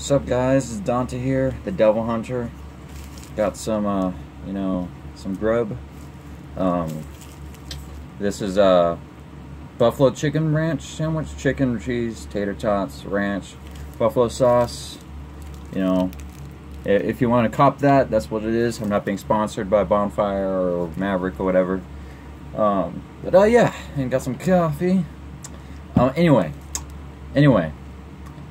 What's up, guys? It's Dante here, the Devil Hunter. Got some, some grub. This is a buffalo chicken ranch sandwich, chicken, cheese, tater tots, ranch, buffalo sauce. You know, if you want to cop that, that's what it is. I'm not being sponsored by Bonfire or Maverick or whatever. Yeah, and got some coffee. Anyway.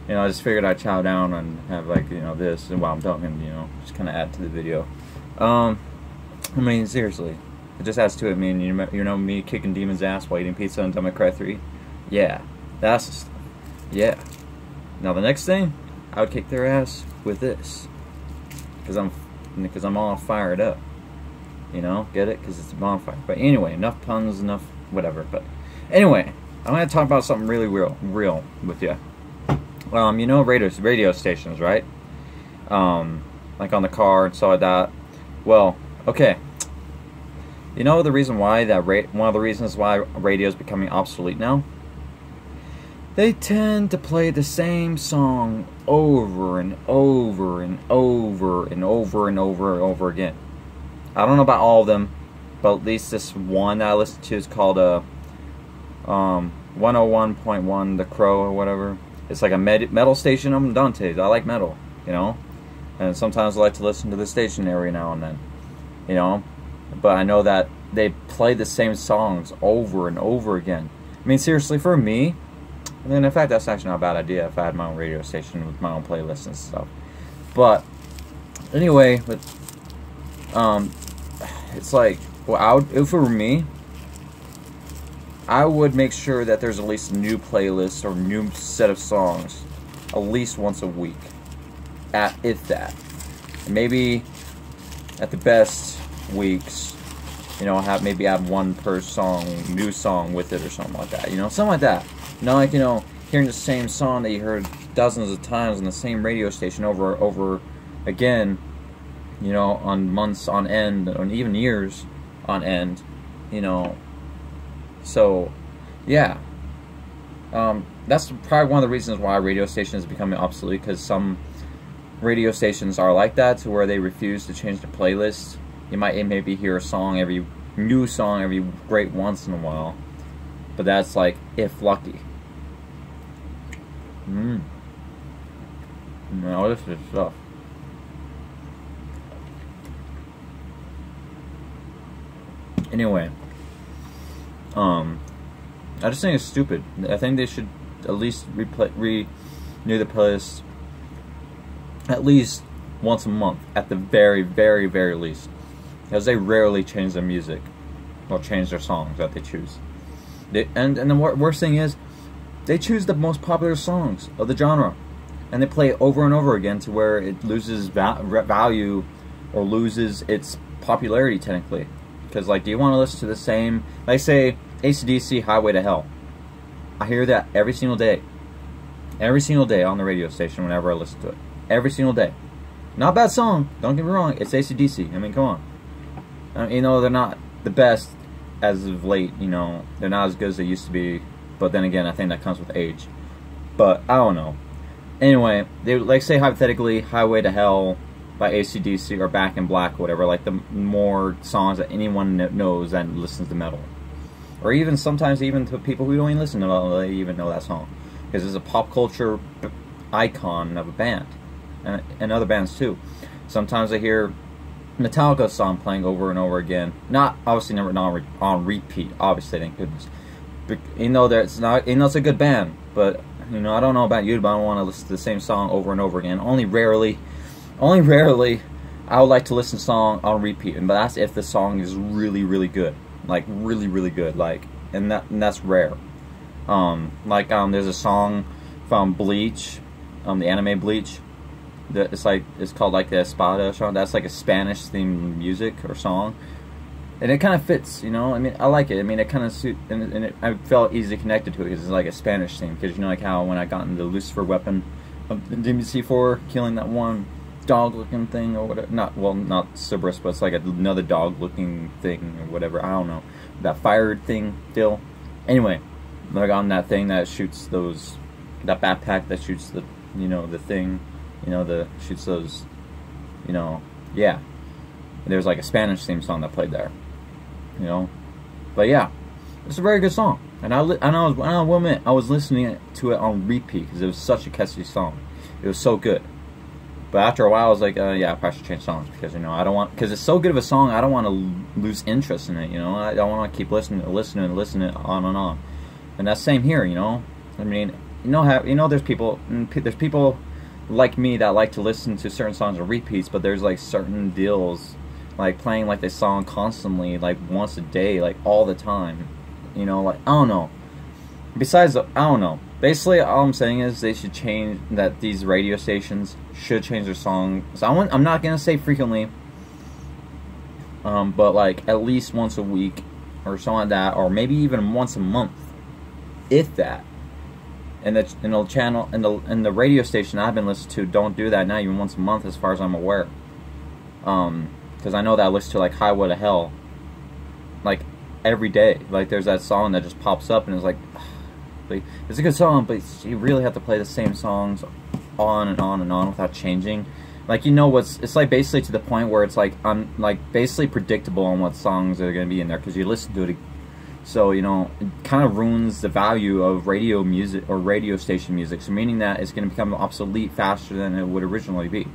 I just figured I'd chow down and have, like, this, and while I'm talking, just kind of add to the video. I mean, seriously, it just adds to it. I mean, you know me kicking demons' ass while eating pizza on Devil May Cry 3? Yeah, that's the stuff. Yeah. Now the next thing, I would kick their ass with this, because I'm all fired up. Get it? Because it's a bonfire. But anyway, enough puns, enough whatever. But anyway, I'm going to talk about something really real with you. Radio stations, right? Like on the car and stuff like that. Well, okay. You know the reason why one of the reasons why radio is becoming obsolete now? They tend to play the same song over and over and over and over and over and over again. I don't know about all of them, but at least this one that I listen to is called 101.1 The Crow or whatever. It's like a metal station. I'm Dante's. I like metal, and sometimes I like to listen to the station every now and then, but I know that they play the same songs over and over again. I mean, seriously, for me, and in fact, that's actually not a bad idea if I had my own radio station with my own playlists and stuff. But anyway, it's like, well, if it were me, I would make sure that there's at least a new playlist or new set of songs at least once a week. If that. Maybe at the best weeks, maybe add one per song, new song with it or something like that. Something like that. Hearing the same song that you heard dozens of times on the same radio station over again, on months on end, or even years on end, So, yeah, that's probably one of the reasons why radio stations is becoming obsolete, because some radio stations are like that, to where they refuse to change the playlist. You might maybe hear a new song every great once in a while, but that's like if lucky. No, this is stuff. Anyway. I just think it's stupid. I think they should at least renew the playlist at least once a month, at the very, very, very least, because they rarely change their music or change their songs that they choose. And the worst thing is, they choose the most popular songs of the genre, and they play it over and over again, to where it loses value or loses its popularity technically. Because, like, do you want to listen to the same, like, say, AC/DC, Highway to Hell? I hear that every single day. Every single day on the radio station whenever I listen to it. Every single day. Not a bad song, don't get me wrong, it's AC/DC. I mean, come on. They're not the best as of late, they're not as good as they used to be, but then again, I think that comes with age. But, I don't know. Anyway, they, like, say, hypothetically, Highway to Hell by AC/DC or Back in Black or whatever, like the more songs that anyone knows that listens to metal, or even sometimes even to people who don't even listen to metal, they even know that song, because it's a pop culture icon of a band, and other bands too. Sometimes I hear Metallica song playing over and over again, not on repeat, obviously, thank goodness, but, it's a good band, but I don't know about you, but I don't want to listen to the same song over and over again. Only rarely I would like to listen to a song on repeat, but that's if the song is really, really good, like really, really good, like, and that's rare. There's a song from Bleach, the anime Bleach, that it's called like the Espada song. That's like a Spanish themed music or song, and it kind of fits, I mean, I like it. I mean, it kind of suits, and I felt easily connected to it, because it's like a Spanish theme. Because like how when I got into the Lucifer weapon of the DMC4, killing that one dog-looking thing or whatever, not Cerberus, but it's like another dog-looking thing or whatever, I don't know, that fire thing still. Anyway, like on that thing that shoots that backpack that shoots the, the thing, You know, the shoots those, you know, yeah. There's like a Spanish theme song that played there, you know. But yeah, it's a very good song, and I will admit, I was listening to it on repeat because it was such a catchy song. It was so good. But after a while, I was like, yeah, I probably should change songs because, you know, I don't want, because it's so good of a song, I don't want to lose interest in it, you know. I don't want to keep listening on and on. And that's same here, you know. I mean, there's people like me that like to listen to certain songs on repeats, but there's like certain deals, like playing like this song constantly, like once a day, like all the time, you know, like, I don't know. Besides, I don't know. Basically, all I'm saying is they should change, that these radio stations should change their songs. I'm not going to say frequently, but like at least once a week or something like that, or maybe even once a month, if that. And the channel and the radio station I've been listening to don't do that now, even once a month, as far as I'm aware. Because I know that I listen to like Highway to Hell, like every day. Like there's that song that just pops up and it's like, it's a good song, but you really have to play the same songs on and on and on without changing. Like, you know, it's like basically to the point where it's like, I'm like basically predictable on what songs are going to be in there because you listen to it. So, you know, it kind of ruins the value of radio music or radio station music. So meaning that it's going to become obsolete faster than it would originally be.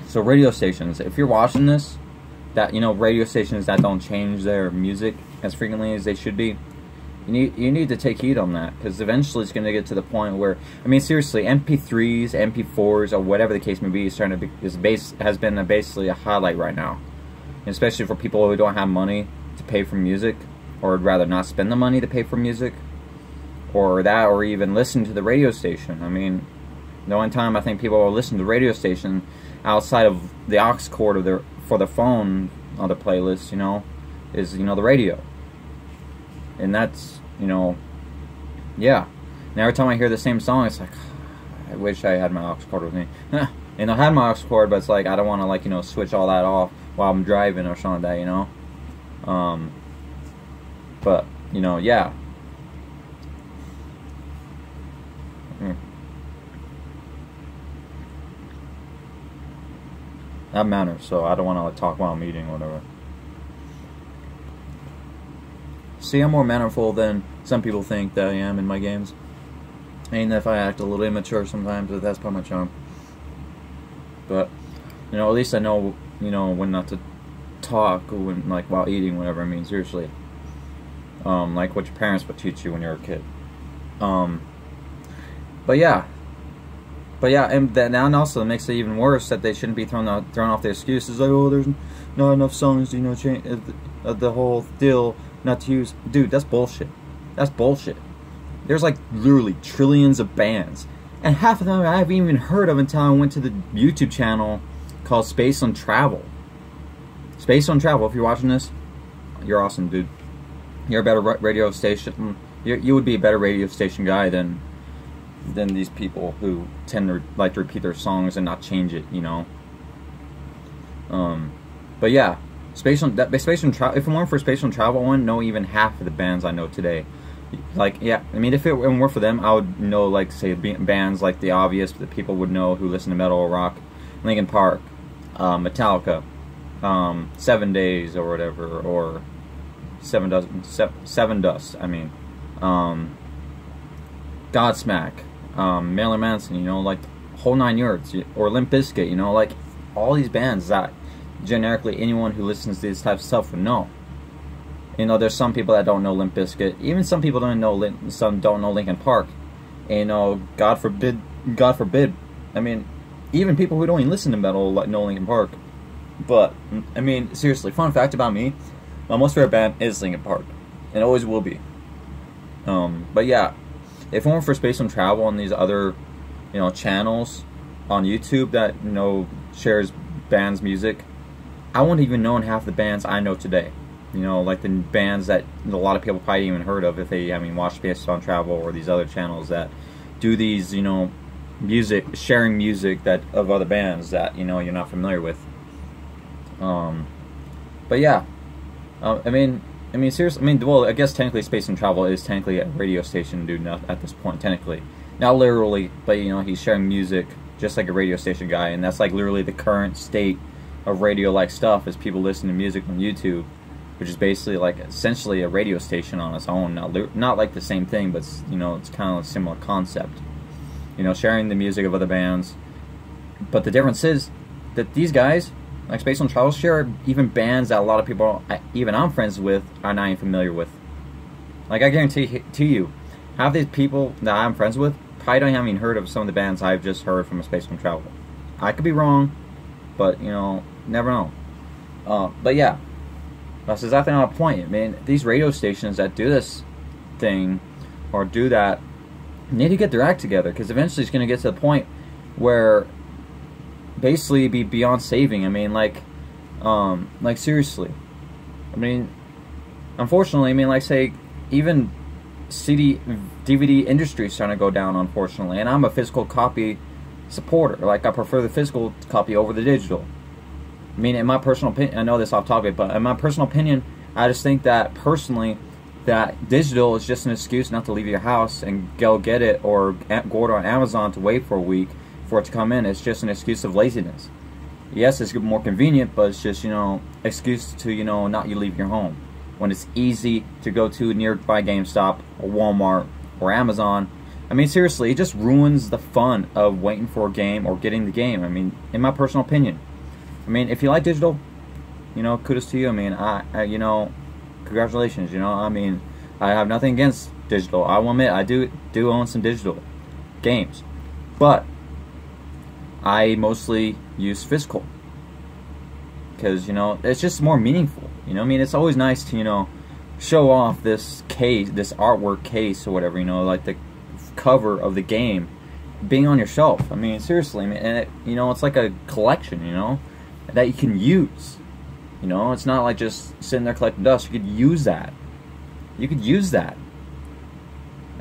So radio stations, if you're watching this, that, you know, radio stations that don't change their music as frequently as they should be, you need to take heed on that, because eventually it's going to get to the point where, I mean, seriously, MP3s, MP4s, or whatever the case may be, has been basically a highlight right now, and especially for people who don't have money to pay for music, or would rather not spend the money to pay for music, or that, or even listen to the radio station. I mean, the only time I think people will listen to the radio station outside of the aux cord for the phone on the playlist, you know, is, you know, the radio. And that's, you know, yeah. And every time I hear the same song, it's like, I wish I had my aux cord with me. And I had my aux cord, but it's like, I don't want to, like, you know, switch all that off while I'm driving or something like that, you know. But, you know, yeah. That matters, so I don't want to, like, talk while I'm eating or whatever. See, I'm more mannerful than some people think that I am in my games. And if I act a little immature sometimes, but that's part of my charm. But, you know, at least I know, you know, when not to talk, or when, like, while eating, whatever I mean, seriously. Like what your parents would teach you when you were a kid. But yeah, and then also it makes it even worse that they shouldn't be thrown off the excuses like, oh, there's not enough songs, you know, change the whole deal not to use. Dude, that's bullshit. That's bullshit. There's like literally trillions of bands, and half of them I haven't even heard of until I went to the YouTube channel called Space on Travel. Space on Travel. If you're watching this, you're awesome, dude. You're a better radio station. You would be a better radio station guy than these people who tend to like to repeat their songs and not change it, you know. But yeah, Space on Travel. If it weren't for Space on Travel, I wouldn't know even half of the bands I know today. Like, yeah, I mean, if it weren't for them, I would know, like, say, bands like the obvious that people would know who listen to metal or rock: Linkin Park, Metallica, 7 Days or whatever, or Seven Dust. I mean, Godsmack, Marilyn Manson. You know, like whole 9 yards, or Limp Bizkit. You know, like all these bands that generically anyone who listens to this type of stuff would know. You know, there's some people that don't know Limp Bizkit. Even some people don't know Linkin Park. And, you know, God forbid. I mean, even people who don't even listen to metal know Linkin Park. But I mean, seriously, fun fact about me: my most favorite band is Linkin Park, and always will be. But yeah, if it weren't for Space on Travel and these other, you know, channels on YouTube that, you know, shares bands' music, I wouldn't even know half the bands I know today. You know, like the bands that a lot of people probably even heard of if they, I mean, watch Space on Travel or these other channels that do these, you know, sharing music that of other bands that, you know, you're not familiar with. But yeah, I mean, seriously, I mean, well, I guess technically Space on Travel is technically a radio station, dude, at this point, technically. Not literally, but, you know, he's sharing music, just like a radio station guy, and that's like literally the current state of radio-like stuff is people listen to music on YouTube, which is basically like essentially a radio station on its own. Not like the same thing, but you know, it's kind of a similar concept. You know, sharing the music of other bands. But the difference is that these guys, like Space on Travel, share even bands that a lot of people, even I'm friends with, are not even familiar with. Like I guarantee to you, half these people that I'm friends with probably don't even heard of some of the bands I've just heard from a Space on Travel. I could be wrong, but you know, never know. But yeah, that's exactly my point. I mean, these radio stations that do this thing or do that need to get their act together, because eventually it's going to get to the point where basically be beyond saving. I mean, like seriously. I mean, unfortunately, I mean, like say even CD, DVD industry is starting to go down, unfortunately, and I'm a physical copy supporter. Like I prefer the physical copy over the digital. I mean, in my personal opinion, I know this off topic, but in my personal opinion, I just think that personally, that digital is just an excuse not to leave your house and go get it, or go order on Amazon to wait for a week for it to come in. It's just an excuse of laziness. Yes, it's more convenient, but it's just, you know, excuse to, you know, not you leave your home when it's easy to go to a nearby GameStop or Walmart or Amazon. I mean, seriously, it just ruins the fun of waiting for a game or getting the game. I mean, in my personal opinion. I mean, if you like digital, you know, kudos to you. I mean, I you know, congratulations. You know, I mean, I have nothing against digital. I will admit, I do own some digital games, but I mostly use physical because, you know, it's just more meaningful. You know, I mean, it's always nice to, you know, show off this case, this artwork case or whatever. You know, like the cover of the game being on your shelf. I mean, seriously, and it, you know, it's like a collection. You know, that you can use. You know, it's not like just sitting there collecting dust. You could use that. You could use that.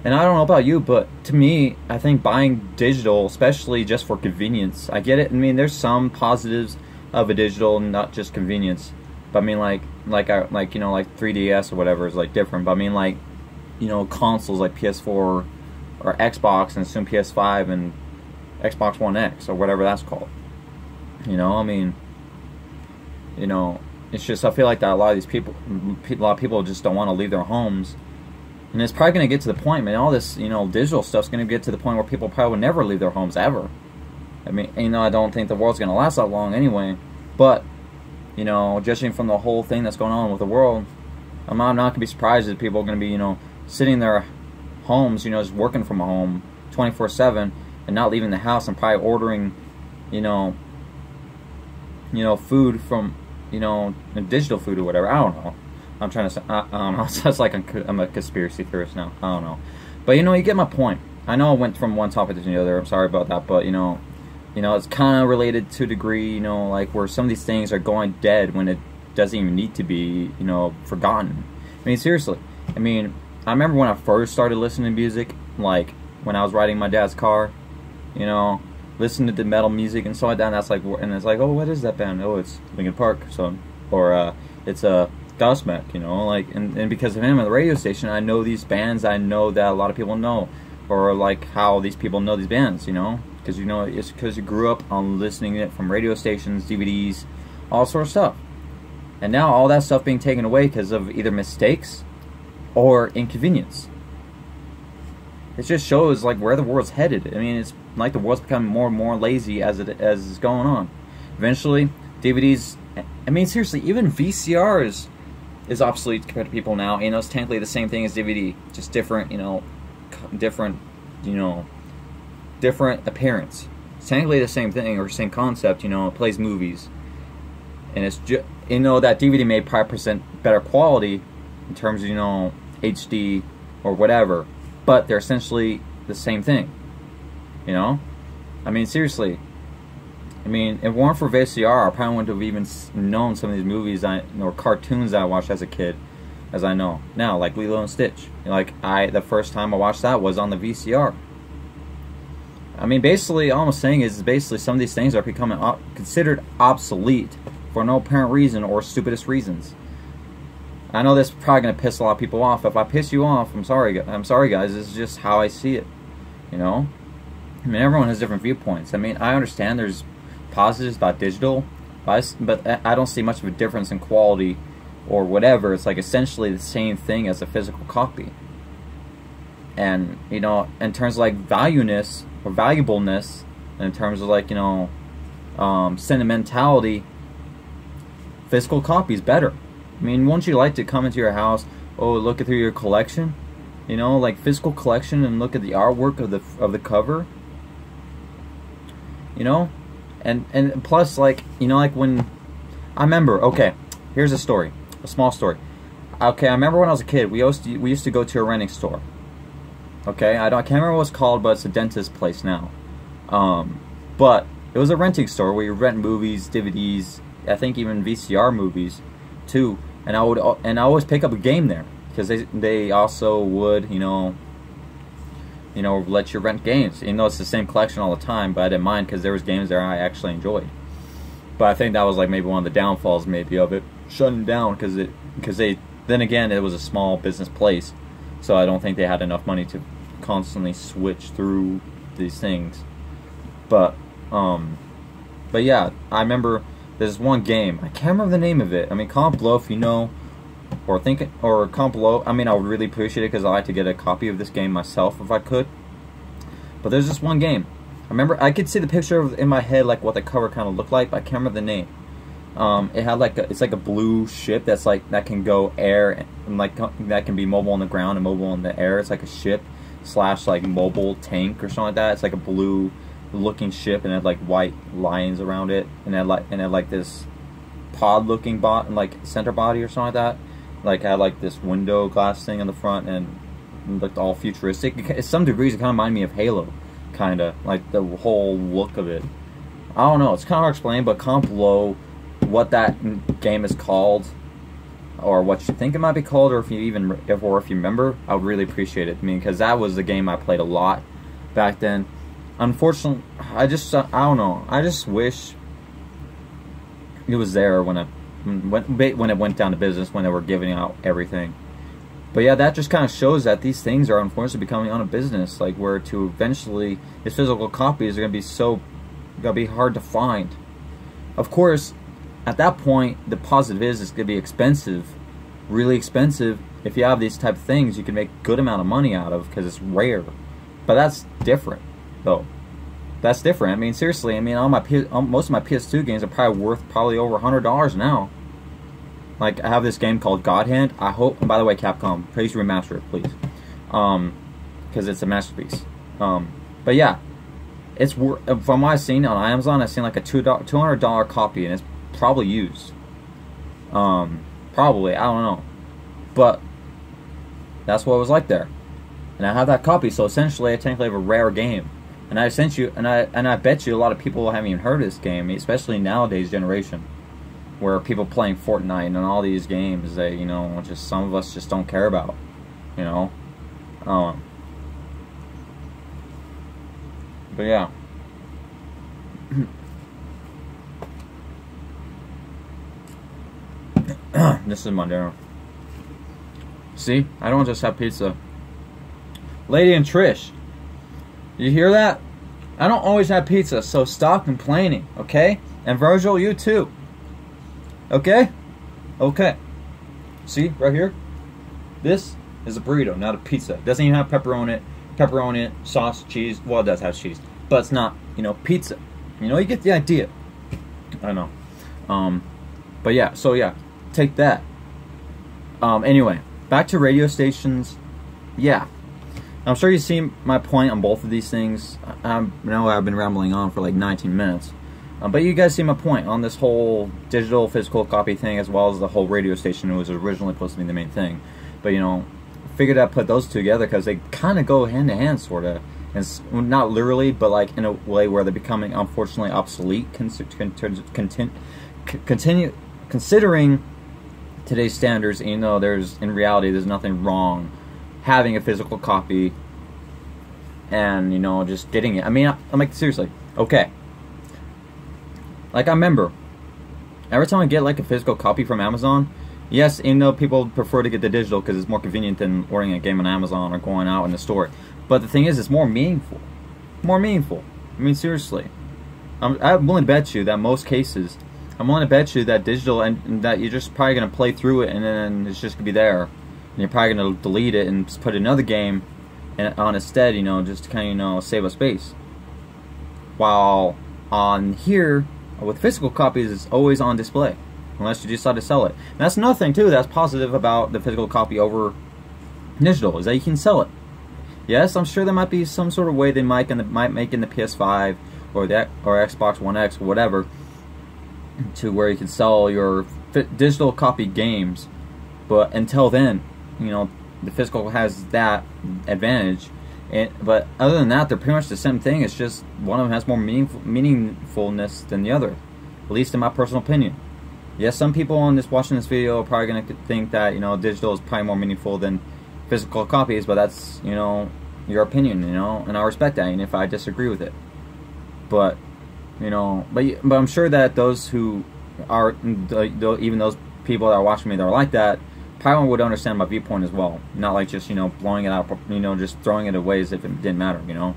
And I don't know about you, but to me, I think buying digital, especially just for convenience, I get it. I mean, there's some positives of a digital, not just convenience. But I mean, like you know, like 3DS or whatever is like different. But I mean, like, you know, consoles like PS4 or Xbox and soon PS5 and Xbox One X or whatever that's called. You know, I mean, you know, it's just, I feel like that a lot of these people, a lot of people just don't want to leave their homes. And it's probably going to get to the point, man, all this, you know, digital stuff's going to get to the point where people probably will never leave their homes ever. I mean, you know, I don't think the world's going to last that long anyway. But, you know, judging from the whole thing that's going on with the world, I'm not going to be surprised that people are going to be, you know, sitting in their homes, you know, just working from home 24/7 and not leaving the house and probably ordering, you know, food from, you know, digital food or whatever. I don't know. I'm trying to say, I don't know. It sounds like I'm a conspiracy theorist now. I don't know. But, you know, you get my point. I know I went from one topic to the other. I'm sorry about that. But, you know, it's kind of related to a degree, you know, like where some of these things are going dead when it doesn't even need to be, you know, forgotten. I mean, seriously. I mean, I remember when I first started listening to music, like when I was riding my dad's car, you know, listening to the metal music and stuff like that. And that's like, and it's like, oh, what is that band? Oh, it's Linkin Park. So, or it's Godsmack, you know, like, and because of him at the radio station, I know these bands. I know that a lot of people know, or like how these people know these bands, you know, because, you know, it's because you grew up on listening to it from radio stations, DVDs, all sorts of stuff. And now all that stuff being taken away because of either mistakes or inconvenience. It just shows like where the world's headed. I mean, it's like the world's becoming more and more lazy as it's going on. Eventually, DVDs. I mean, seriously, even VCR is obsolete compared to people now. You know, it's technically the same thing as DVD, just different. You know, different appearance. It's technically the same thing or same concept. You know, it plays movies, and it's just, you know, that DVD may probably present better quality in terms of, you know, HD or whatever, but they're essentially the same thing. You know, I mean, seriously. I mean, if it weren't for VCR, I probably wouldn't have even known some of these movies or cartoons that I watched as a kid, as I know now, like Lilo and Stitch. Like, the first time I watched that was on the VCR. I mean, basically, all I'm saying is basically some of these things are becoming considered obsolete for no apparent reason or stupidest reasons. I know this is probably going to piss a lot of people off. If I piss you off, I'm sorry guys. This is just how I see it, you know? I mean, everyone has different viewpoints. I mean, I understand there's positives about digital, but I don't see much of a difference in quality or whatever. It's like essentially the same thing as a physical copy. And, you know, in terms of like valueness or valuableness, and in terms of like, you know, sentimentality, physical copy is better. I mean, wouldn't you like to come into your house, oh, look through your collection, you know, like physical collection, and look at the artwork of the cover, you know, and plus, like, you know, like when I remember, okay, here's a story, a small story. Okay, I remember when I was a kid, we used to go to a renting store. Okay, I can't remember what it's called, but it's a dentist place now. But it was a renting store where you rent movies, DVDs, I think even VCR movies too. And I would always pick up a game there because they also would, you know, let you rent games. You know, it's the same collection all the time, but I didn't mind because there was games there I actually enjoyed. But I think that was like maybe one of the downfalls maybe of it shutting down because they then again it was a small business place. So I don't think they had enough money to constantly switch through these things. But yeah, I remember there's one game. I can't remember the name of it. I mean, comment below if you know, or comment below. I mean, I would really appreciate it because I like to get a copy of this game myself if I could. But there's this one game. I remember I could see the picture in my head, like what the cover kind of looked like, but I can't remember the name. It had like it's like a blue ship that's like that can go air and like that can be mobile on the ground and mobile in the air. It's like a ship / like mobile tank or something like that. It's like a blue looking ship and it had like white lines around it, and it had like this pod looking like center body or something like that. Like it had like this window glass thing on the front and it looked all futuristic. In some degrees it kind of reminded me of Halo, kind of like the whole look of it. I don't know, it's kind of hard to explain, but comment below what that game is called, or what you think it might be called, or if you remember. I would really appreciate it. I mean, because that was the game I played a lot back then. Unfortunately, I don't know. I just wish it was there when it went down to business, when they were giving out everything. But yeah, that just kind of shows that these things are unfortunately becoming on a business, like where to eventually these physical copies are gonna be hard to find. Of course, at that point, the positive is it's going to be expensive, really expensive. If you have these type of things, you can make a good amount of money out of because it's rare. But that's different, though. That's different. I mean, seriously. I mean, most of my PS2 games are probably worth over $100 now. Like, I have this game called God Hand. I hope. And by the way, Capcom, please remaster it, please, because it's a masterpiece. But yeah, it's from what I've seen on Amazon. I've seen like a $200 copy, and it's probably used. Probably, I don't know, but that's what it was like there. And I have that copy, so essentially I technically have a rare game. And I bet you a lot of people haven't even heard of this game, especially nowadays generation, where people playing Fortnite and all these games that, you know, just some of us just don't care about, you know. But yeah. This is my dinner. See, I don't just have pizza. Lady and Trish, you hear that? I don't always have pizza, so stop complaining, okay? And Virgil, you too. Okay? Okay. See, right here? This is a burrito, not a pizza. It doesn't even have pepperoni, sauce, cheese. Well, it does have cheese, but it's not, you know, pizza. You know, you get the idea. I know. But yeah, so yeah. Take that. Anyway, back to radio stations. Yeah, I'm sure you see my point on both of these things. I know I've been rambling on for like 19 minutes, but you guys see my point on this whole digital physical copy thing, as well as the whole radio station that was originally supposed to be the main thing. But you know, I figured I'd put those two together because they kind of go hand in hand, sort of, and not literally, but like in a way where they're becoming unfortunately obsolete. Considering today's standards, you know, in reality there's nothing wrong having a physical copy and, you know, just getting it. I mean, I'm like, seriously, okay. Like, I remember every time I get like a physical copy from Amazon, yes, you know, people prefer to get the digital because it's more convenient than ordering a game on Amazon or going out in the store. But the thing is, it's more meaningful. more meaningful. I mean, seriously. I'm willing to bet you that most cases, I'm willing to bet you that digital, and that you're just probably going to play through it and then it's just going to be there. And you're probably going to delete it and just put another game on instead, you know, just to kind of, you know, save up space. While on here, with physical copies, it's always on display. Unless you decide to sell it. And that's another thing, too, that's positive about the physical copy over digital, is that you can sell it. Yes, I'm sure there might be some sort of way they might make in the PS5 or Xbox One X or whatever, to where you can sell your digital copy games. But until then, you know, the physical has that advantage. But other than that, they're pretty much the same thing. It's just one of them has more meaningfulness than the other, at least in my personal opinion. Yes, some people watching this video are probably going to think that, you know, digital is probably more meaningful than physical copies, but that's, you know, your opinion, you know, and I respect that, and if I disagree with it. But, you know, but I'm sure that those who are, even those people that are watching me that are like that, probably would understand my viewpoint as well. Not like just, you know, blowing it out, you know, just throwing it away as if it didn't matter, you know.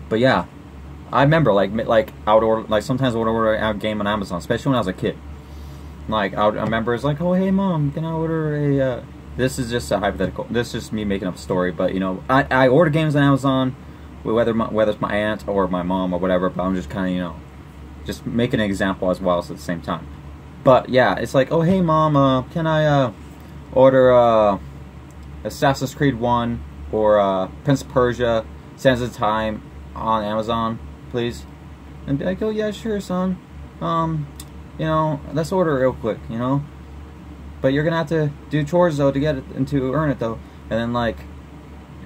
But yeah, I remember like I would order, like sometimes I would order a game on Amazon, especially when I was a kid. Like I remember it's like, oh hey mom, can I order a? This is just a hypothetical. This is just me making up a story, but you know, I order games on Amazon, whether it's my aunt or my mom or whatever. But I'm just kind of, you know, just making an example as well as at the same time. But yeah, it's like, oh hey mom, can I order Assassin's Creed 1 or Prince of Persia, Sands of Time on Amazon, please? And be like, oh yeah, sure son. You know, let's order it real quick, you know. But you're gonna have to do chores though to get it and to earn it though. And then like,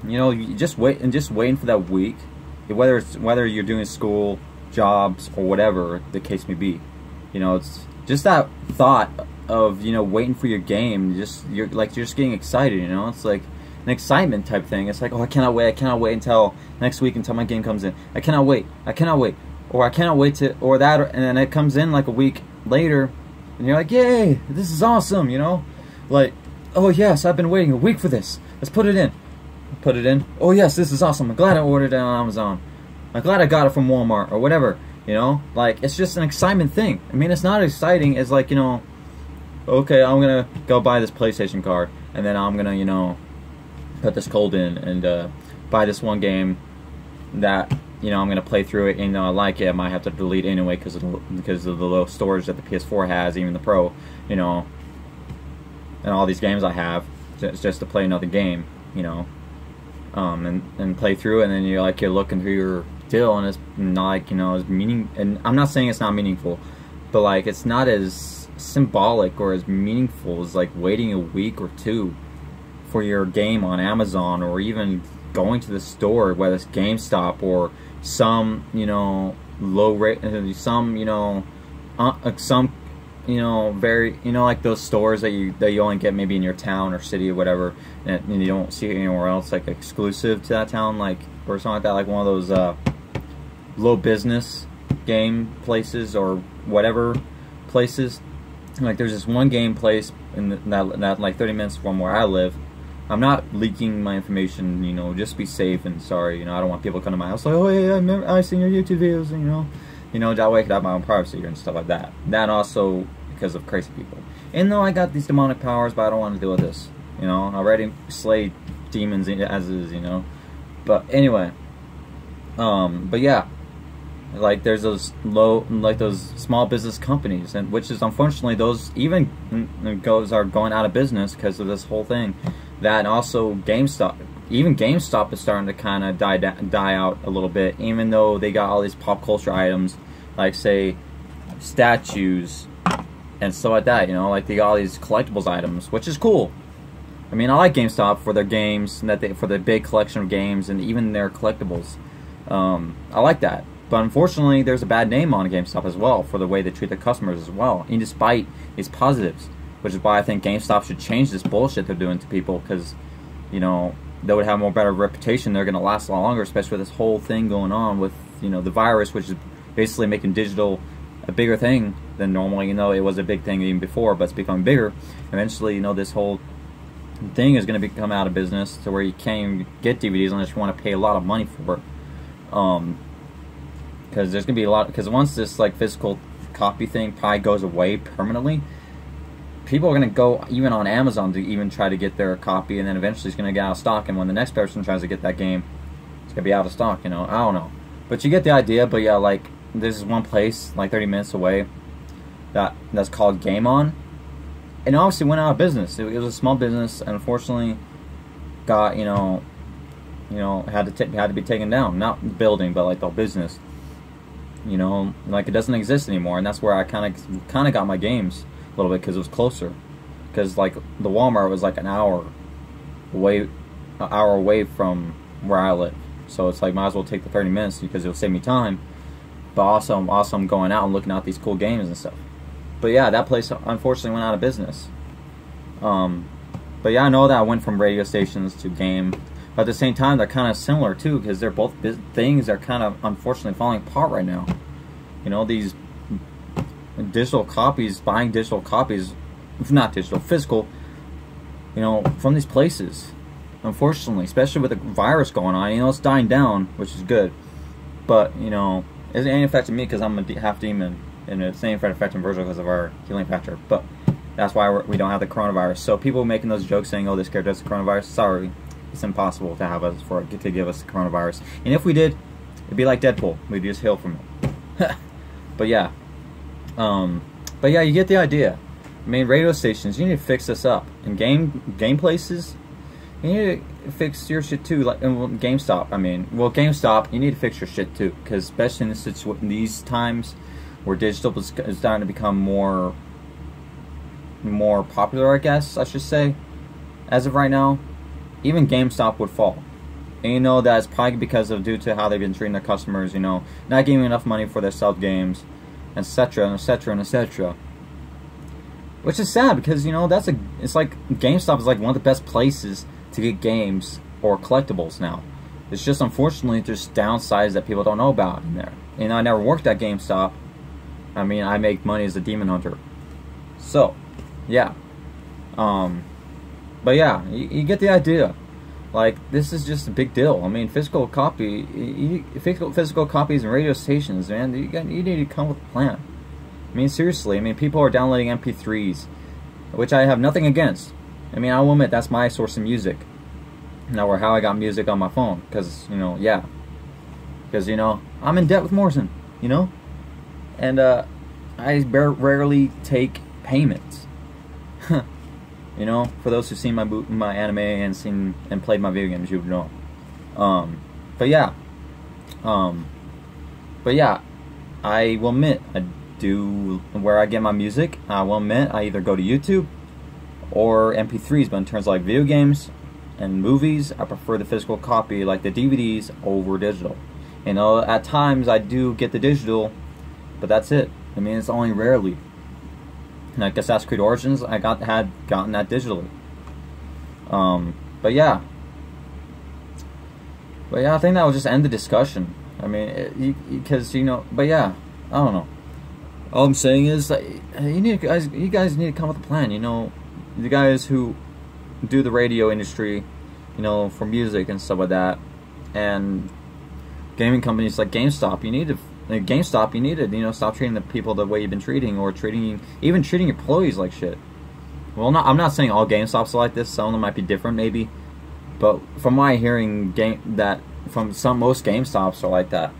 you know, you just waiting for that week, whether you're doing school, jobs, or whatever the case may be. You know, it's just that thought of, you know, waiting for your game. You're just getting excited. You know, it's like an excitement type thing. It's like, oh, I cannot wait until next week until my game comes in. I cannot wait, or I cannot wait to, or that, and then it comes in like a week later, and you're like, yay, this is awesome, you know, like, oh yes, I've been waiting a week for this. Let's put it in. Oh yes, this is awesome. I'm glad I ordered it on Amazon. I'm glad I got it from Walmart or whatever. You know, like, it's just an excitement thing. I mean, it's not exciting as like, you know, okay, I'm gonna go buy this PlayStation card, and then I'm gonna, you know, put this code in and buy this one game that, you know, I'm gonna play through it, and you know, I like it. I might have to delete it anyway because of the low storage that the PS4 has, even the Pro, you know, and all these games I have, just to play another game, you know, and play through it, and then you're looking through your deal, and it's not like, you know, as and I'm not saying it's not meaningful, but like it's not as symbolic or as meaningful as like waiting a week or two for your game on Amazon, or even going to the store, whether it's GameStop or some, you know, low rate, some, you know, some, you know, very, you know, like those stores that you only get maybe in your town or city or whatever, and you don't see it anywhere else, like exclusive to that town, like, or something like that, like one of those low business game places or whatever places. Like there's this one game place in that like 30 minutes from where I live. I'm not leaking my information, you know, just be safe, and sorry, you know, I don't want people coming to my house like, oh hey, I seen your YouTube videos, and you know, that way I could have my own privacy and stuff like that. That also because of crazy people. And though I got these demonic powers, but I don't want to deal with this, you know. I already slay demons as is, you know. But anyway, but yeah, like there's those those small business companies, and which is unfortunately those even are going out of business because of this whole thing. That also GameStop, even GameStop is starting to kind of die out a little bit, even though they got all these pop culture items, like say statues and stuff like that. You know, like they got all these collectibles items, which is cool. I mean, I like GameStop for their games, and for their big collection of games, and even their collectibles. I like that. But unfortunately, there's a bad name on GameStop as well for the way they treat their customers as well, and despite its positives. Which is why I think GameStop should change this bullshit they're doing to people, because, you know, they would have a more better reputation. They're going to last a lot longer, especially with this whole thing going on with, you know, the virus, which is basically making digital a bigger thing than normally. You know, it was a big thing even before, but it's becoming bigger. Eventually, you know, this whole thing is going to become out of business to where you can't even get DVDs unless you want to pay a lot of money for it. Because there's gonna be a lot. Because once this like physical copy thing probably goes away permanently, people are gonna go even on Amazon to even try to get their copy, and then eventually it's gonna get out of stock. And when the next person tries to get that game, it's gonna be out of stock. You know, I don't know, but you get the idea. But yeah, like this is one place like 30 minutes away that's called Game On, and obviously went out of business. It was a small business, and unfortunately got had to be taken down. Not the building, but like the business. You know, like it doesn't exist anymore, and that's where I kind of got my games a little bit because it was closer. Because like the Walmart was like an hour away from where I live, so it's like might as well take the 30 minutes because it'll save me time. But also I'm going out and looking at these cool games and stuff. But yeah, that place unfortunately went out of business. But yeah, I know that I went from radio stations to game. But at the same time, they're kind of similar too, because they're both things that are kind of unfortunately falling apart right now. You know, these digital copies, buying digital copies, not digital, physical, you know, from these places. Unfortunately, especially with the virus going on, you know, it's dying down, which is good. But, you know, it ain't affecting me because I'm a half demon, and it's ain't affecting Virgil because of our healing factor. But that's why we don't have the coronavirus. So people making those jokes saying, oh, this character has the coronavirus, sorry. It's impossible to have us to give us the coronavirus. And if we did, it'd be like Deadpool. We'd just heal from it. But yeah. You get the idea. I mean, radio stations, you need to fix this up. And game places, you need to fix your shit too. Like GameStop, GameStop, you need to fix your shit too. Because especially in these times where digital is starting to become more popular, I guess I should say, as of right now. Even GameStop would fall. And you know that's probably due to how they've been treating their customers, you know, not giving enough money for their sub games, etc., and etc., and etc. Which is sad because, you know, it's like GameStop is like one of the best places to get games or collectibles now. It's just unfortunately just downsides that people don't know about in there. And I never worked at GameStop. I mean, I make money as a demon hunter. So, yeah. But yeah, you get the idea. Like, this is just a big deal. I mean, physical copies and radio stations, man, you need to come with a plan. I mean, seriously, I mean, people are downloading MP3s, which I have nothing against. I mean, I will admit, that's my source of music. Now, or how I got music on my phone, because, you know, yeah. Because, you know, I'm in debt with Morrison, you know? And, I rarely take payments. You know, for those who've seen my anime and played my video games, you would know. But yeah, I will admit I do where I get my music. I will admit I either go to YouTube or MP3s, but in terms of like video games and movies, I prefer the physical copy, like the DVDs, over digital. You know, at times I do get the digital, but that's it. I mean, it's only rarely. Like Assassin's Creed Origins, I had gotten that digitally. But yeah, I think that will just end the discussion. I mean, because you know, but yeah, I don't know. All I'm saying is that you guys need to come up with a plan. You know, the guys who do the radio industry, you know, for music and stuff like that, and gaming companies like GameStop, you need to. You know, stop treating the people the way you've been treating, or even treating employees like shit. Well, I'm not saying all GameStops are like this. Some of them might be different, maybe. But from my hearing, most GameStops are like that.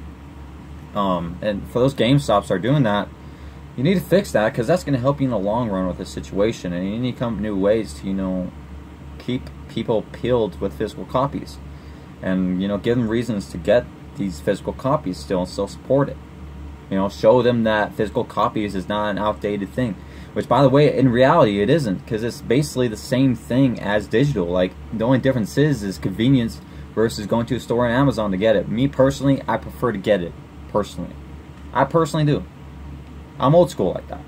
And for those GameStops are doing that, you need to fix that, because that's going to help you in the long run with this situation. And you need to come up with new ways to, you know, keep people peeled with physical copies, and, you know, give them reasons to get these physical copies still support it. You know, show them that physical copies is not an outdated thing, which, by the way, in reality it isn't, because it's basically the same thing as digital. Like, the only difference is convenience versus going to a store on Amazon to get it. Me personally, I prefer to get it personally. I personally do. I'm old school like that.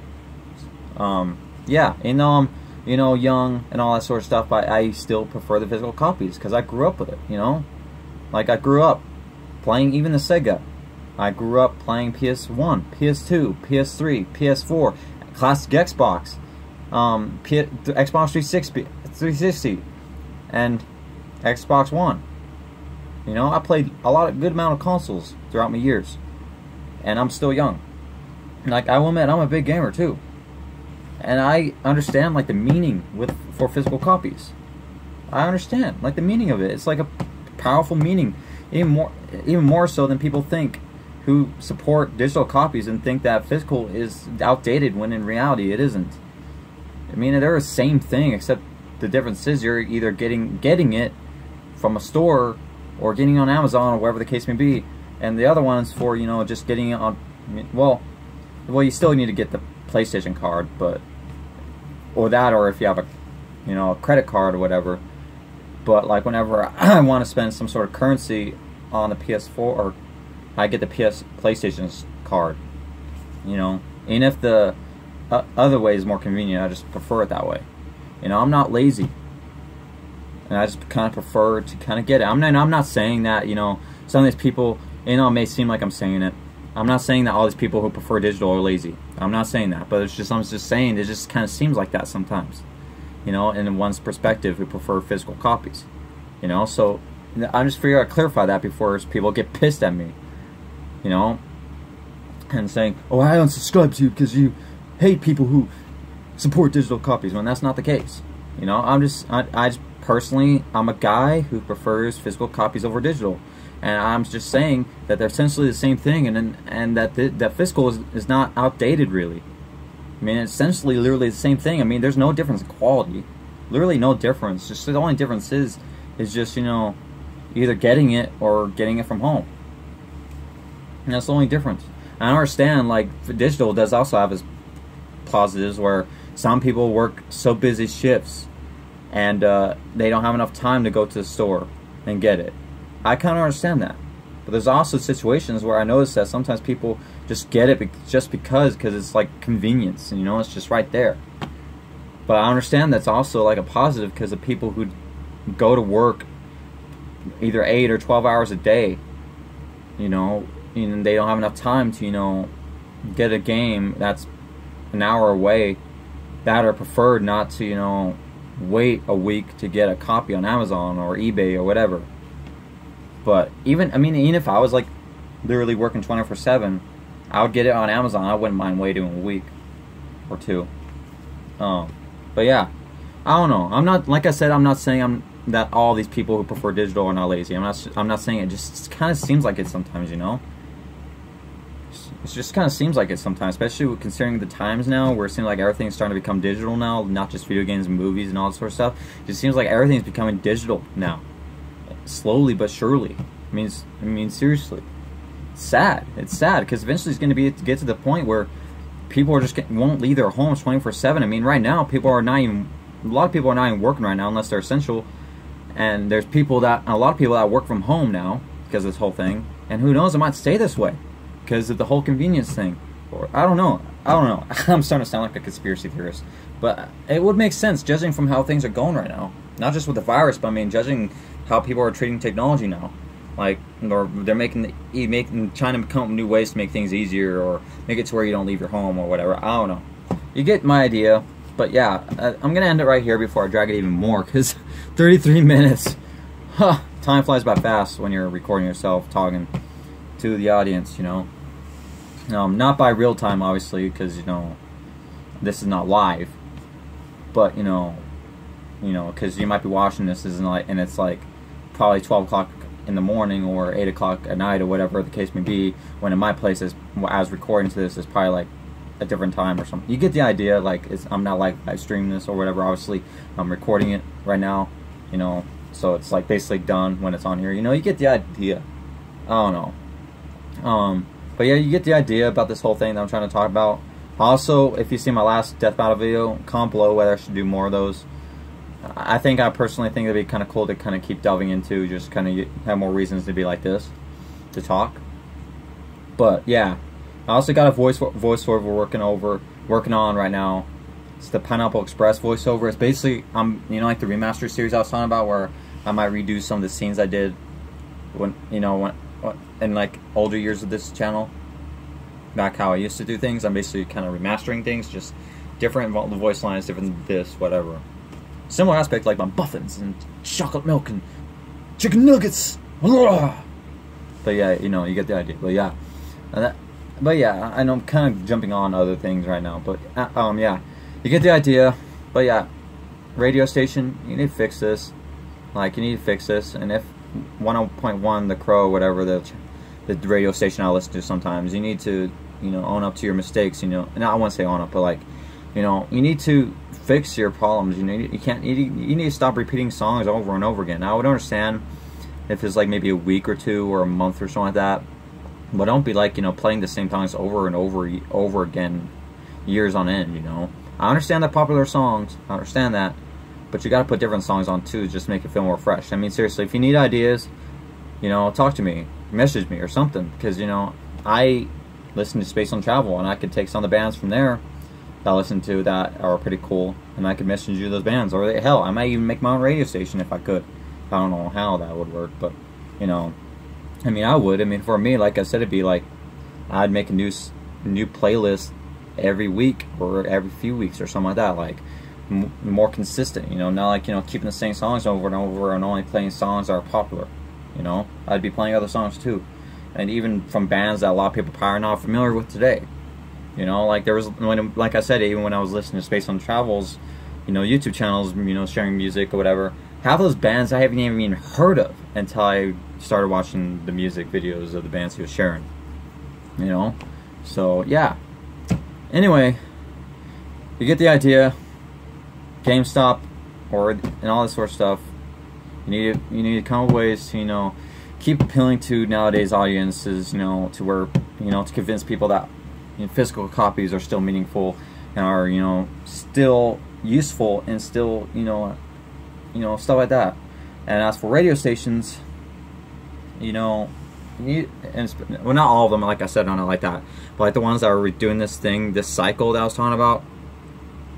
Yeah, and you know, young and all that sort of stuff, I still prefer the physical copies because I grew up with it. You know, like I grew up playing even the Sega. I grew up playing PS1, PS2, PS3, PS4, classic Xbox, Xbox 360, and Xbox One. You know, I played a good amount of consoles throughout my years, and I'm still young. Like, I will admit, I'm a big gamer too, and I understand like the meaning for physical copies. I understand like the meaning of it. It's like a powerful meaning, even more so than people think, who support digital copies and think that physical is outdated when in reality it isn't. I mean, they're the same thing, except the difference is you're either getting it from a store or getting it on Amazon or whatever the case may be, and the other one's for, you know, just getting it on, well, you still need to get the PlayStation card, but, or that, or if you have a, you know, a credit card or whatever. But like whenever I want to spend some sort of currency on the PS4, or I get the PlayStation's card, you know, and if the other way is more convenient, I just prefer it that way. You know, I'm not lazy, and I just kind of prefer to kind of get it. I'm not saying that, you know, some of these people, you know, it may seem like I'm saying it. I'm not saying that all these people who prefer digital are lazy. I'm not saying that, but it's just, I'm just saying it just kind of seems like that sometimes, you know, in one's perspective who prefer physical copies, you know. So I'm just figuring out to clarify that before people get pissed at me, you know, and saying, oh, I unsubscribe to you because you hate people who support digital copies, when that's not the case. You know, I just personally, I'm a guy who prefers physical copies over digital, and I'm just saying that they're essentially the same thing, and that physical is not outdated really. I mean, it's essentially literally the same thing. I mean, there's no difference in quality, literally no difference. Just the only difference is just, you know, either getting it or getting it from home. And that's the only difference. I understand, like, digital does also have its positives, where some people work so busy shifts and they don't have enough time to go to the store and get it. I kind of understand that. But there's also situations where I notice that sometimes people just get it just because it's like convenience, and, you know, it's just right there. But I understand that's also like a positive, because of people who go to work either 8 or 12 hours a day, you know, and they don't have enough time to, you know, get a game that's an hour away, that are preferred not to, you know, wait a week to get a copy on Amazon or eBay or whatever. But even if I was like literally working 24/7, I would get it on Amazon. I wouldn't mind waiting a week or two. But yeah, I don't know. I'm not, like I said, I'm not saying that all these people who prefer digital are not lazy. I'm not saying it. Just kind of seems like it sometimes, you know. It just kind of seems like it sometimes, especially considering the times now, where it seems like everything's starting to become digital now, not just video games and movies and all that sort of stuff. It just seems like everything's becoming digital now, slowly but surely. I mean, seriously, it's sad. It's sad, because eventually it's going to get to the point where people are just won't leave their homes 24/7. I mean, right now, a lot of people are not even working right now unless they're essential. And there's a lot of people that work from home now because of this whole thing. And who knows, it might stay this way because of the whole convenience thing. Or I don't know. I'm starting to sound like a conspiracy theorist, but it would make sense judging from how things are going right now. Not just with the virus, but I mean, judging how people are treating technology now. Like, or they're trying to come up with new ways to make things easier, or make it to where you don't leave your home or whatever. I don't know. You get my idea. But yeah, I'm gonna end it right here before I drag it even more, because 33 minutes. Huh, time flies by fast when you're recording yourself talking to the audience, you know. Not by real time, obviously, because, you know, this is not live. But you know, because you might be watching this, and it's like probably 12 o'clock in the morning or 8 o'clock at night or whatever the case may be. When in my place, as I was recording to this, is probably like a different time or something. You get the idea. Like, I'm not like live streaming this or whatever. Obviously, I'm recording it right now, you know, so it's like basically done when it's on here. You know, you get the idea. I don't know. But yeah, you get the idea about this whole thing that I'm trying to talk about. Also, if you see my last death battle video, comment below whether I should do more of those. I personally think it'd be kind of cool to kind of keep delving into, just kind of have more reasons to be like this, to talk. But yeah, I also got a voiceover working on right now. It's the Pineapple Express voiceover. It's basically, you know, like the remastered series I was talking about, where I might redo some of the scenes I did when in like older years of this channel, back how I used to do things. I'm basically kind of remastering things, just different. The voice lines different than this, whatever. Similar aspect, like my muffins and chocolate milk and chicken nuggets. But yeah, you know, you get the idea. But yeah, but yeah, I know I'm kind of jumping on other things right now. But yeah, you get the idea. But yeah, radio station, you need to fix this. Like, you need to fix this. And if 101.1 The Crow, whatever the radio station I listen to sometimes, you need to, you know, own up to your mistakes. You know, and I won't say own up, but like, you know, you need to fix your problems. You know, you need to stop repeating songs over and over again. Now, I would understand if it's like maybe a week or two or a month or something like that, but don't be like, you know, playing the same songs over and over again, years on end. You know, I understand the popular songs, I understand that, but you got to put different songs on too, just to make it feel more fresh. I mean, seriously, if you need ideas, you know, talk to me, message me or something, because, you know, I listen to Space on Travel, and I could take some of the bands from there that I listen to that are pretty cool, and I could message you those bands, or hell, I might even make my own radio station if I could. I don't know how that would work, but, you know, I mean, I would. I mean, for me, like I said, it'd be like I'd make a new playlist every week or every few weeks or something like that, like more consistent, you know, not like, you know, keeping the same songs over and over and only playing songs that are popular. You know, I'd be playing other songs too, and even from bands that a lot of people probably are not familiar with today. You know, like there was, like I said, even when I was listening to Space on Travels, you know, YouTube channels, you know, sharing music or whatever, half those bands I haven't even heard of until I started watching the music videos of the bands he was sharing. You know, so yeah. Anyway, you get the idea. GameStop and all this sort of stuff. You need to come up with ways to, you know, keep appealing to nowadays audiences, you know, to where, you know, to convince people that, you know, physical copies are still meaningful and are, you know, still useful and still, you know, stuff like that. And as for radio stations, you know, well, not all of them, like I said, not like that, but like the ones that are doing this cycle that I was talking about,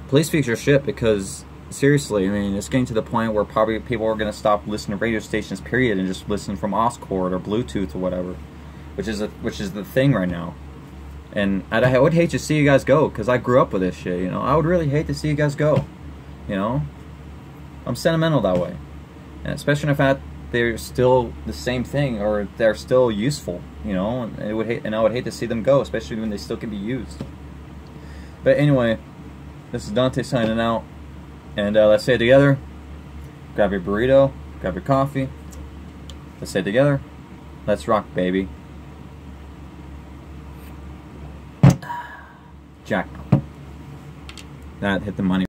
please fix your shit, because seriously, I mean, it's getting to the point where probably people are going to stop listening to radio stations, period, and just listen from AusCord or Bluetooth or whatever, which is the thing right now. And I would hate to see you guys go, because I grew up with this shit, you know. I would really hate to see you guys go, you know. I'm sentimental that way, and especially in the fact they're still the same thing, or they're still useful, you know. And I would hate to see them go, especially when they still can be used. But anyway, this is Dante signing out, and let's say it together. Grab your burrito, grab your coffee. Let's say it together. Let's rock, baby. Jack. That hit the money.